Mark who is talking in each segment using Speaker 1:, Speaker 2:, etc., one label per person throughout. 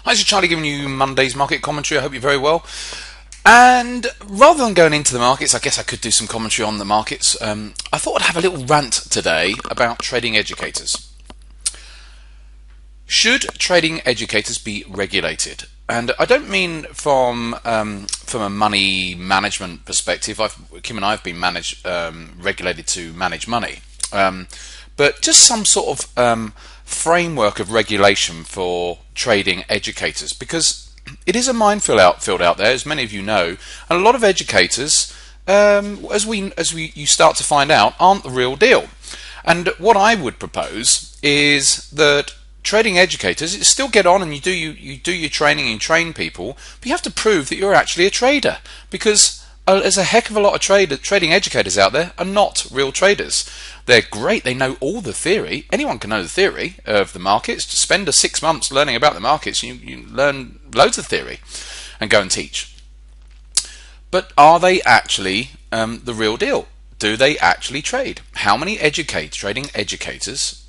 Speaker 1: Hi, this is Charlie giving you Monday's market commentary. I hope you're very well. And rather than going into the markets, I guess I could do some commentary on the markets. I thought I'd have a little rant today about trading educators. Should trading educators be regulated? And I don't mean from a money management perspective. Kim and I have been regulated to manage money, but just some sort of framework of regulation for trading educators, because it is a minefield out there, as many of you know, and a lot of educators, as you start to find out, aren't the real deal. And what I would propose is that trading educators still get on and you do your training and train people, but you have to prove that you're actually a trader, because there's a heck of a lot of trading educators out there are not real traders. They're great, they know all the theory. Anyone can know the theory of the markets. Just spend 6 months learning about the markets, you learn loads of theory and go and teach. But are they actually the real deal? Do they actually trade? How many trading educators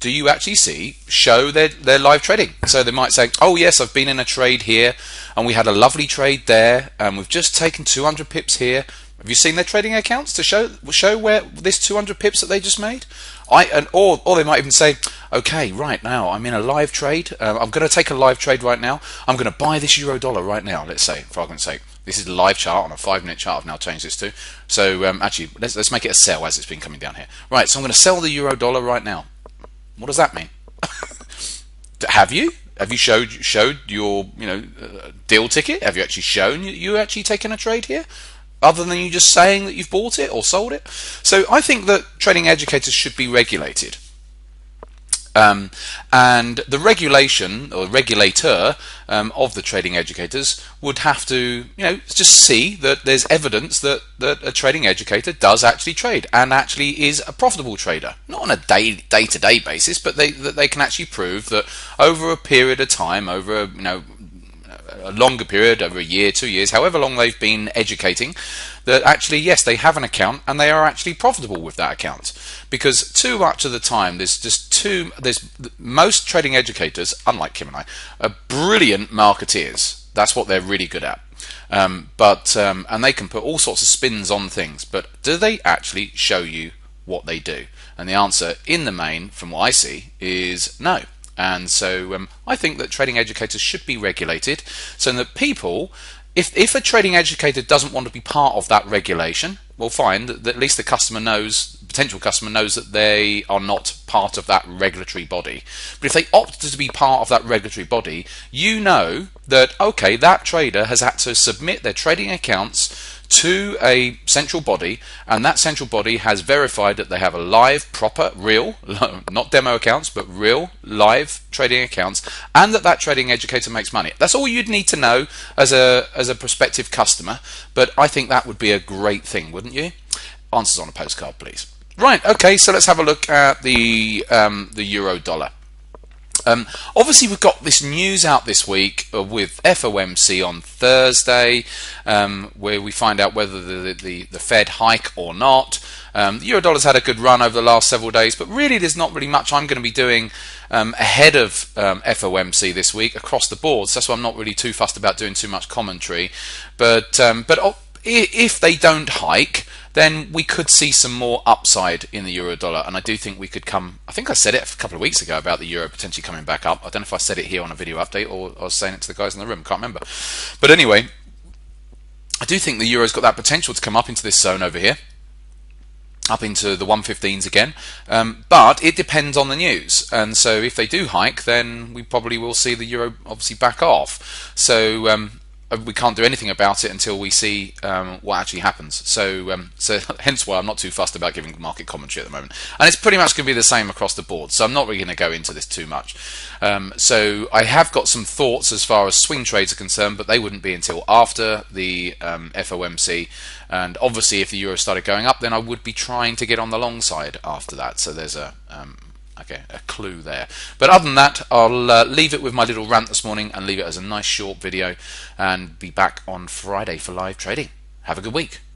Speaker 1: do you actually see show their live trading? So they might say, oh yes, I've been in a trade here and we had a lovely trade there and we've just taken 200 pips here. Have you seen their trading accounts to show where this 200 pips that they just made? Or they might even say, okay, right now I'm in a live trade. I'm going to take a live trade right now. I'm going to buy this euro dollar right now. Let's say, for argument's sake, this is a live chart on a 5-minute chart. I've now changed this to. So actually, let's make it a sell as it's been coming down here. Right. So I'm going to sell the euro dollar right now. What does that mean? Have you showed your deal ticket? Have you actually shown you actually taken a trade here? Other than you just saying that you've bought it or sold it. So I think that trading educators should be regulated. And the regulation or regulator of the trading educators would have to just see that there's evidence that a trading educator does actually trade and actually is a profitable trader, not on a day-to-day basis, but that they can actually prove that over a period of time, over a longer period, over a year, 2 years, however long they've been educating, that actually, yes, they have an account and they are actually profitable with that account. Because too much of the time, most trading educators, unlike Kim and I, are brilliant marketeers. That's what they're really good at. And they can put all sorts of spins on things, but do they actually show you what they do? And the answer, in the main, from what I see, is no. And so I think that trading educators should be regulated, so that people, if a trading educator doesn't want to be part of that regulation, we'll find that at least the potential customer knows that they are not part of that regulatory body. But if they opt to be part of that regulatory body, you know that, okay, that trader has had to submit their trading accounts to a central body, and that central body has verified that they have a live, proper, real, not demo accounts, but real, live trading accounts, and that trading educator makes money. That's all you'd need to know as a prospective customer, but I think that would be a great thing, wouldn't you? Answers on a postcard, please. Right, okay, so let's have a look at the euro dollar. Obviously we've got this news out this week with FOMC on Thursday, where we find out whether the Fed hike or not. The euro dollar's had a good run over the last several days, but really there's not really much I'm going to be doing ahead of FOMC this week across the board. So that's why I'm not really too fussed about doing too much commentary. But if they don't hike, then we could see some more upside in the euro dollar, and I do think we could come. I think I said it a couple of weeks ago about the euro potentially coming back up. I don't know if I said it here on a video update or I was saying it to the guys in the room, can't remember. But anyway, I do think the euro's got that potential to come up into this zone over here, up into the 115s again, but it depends on the news, and so if they do hike, then we probably will see the euro obviously back off. So we can't do anything about it until we see what actually happens. So hence why I'm not too fussed about giving market commentary at the moment. And it's pretty much going to be the same across the board. So I'm not really going to go into this too much. So I have got some thoughts as far as swing trades are concerned, but they wouldn't be until after the FOMC. And obviously, if the euro started going up, then I would be trying to get on the long side after that. So there's a clue there. But other than that, I'll leave it with my little rant this morning and leave it as a nice short video and be back on Friday for live trading. Have a good week.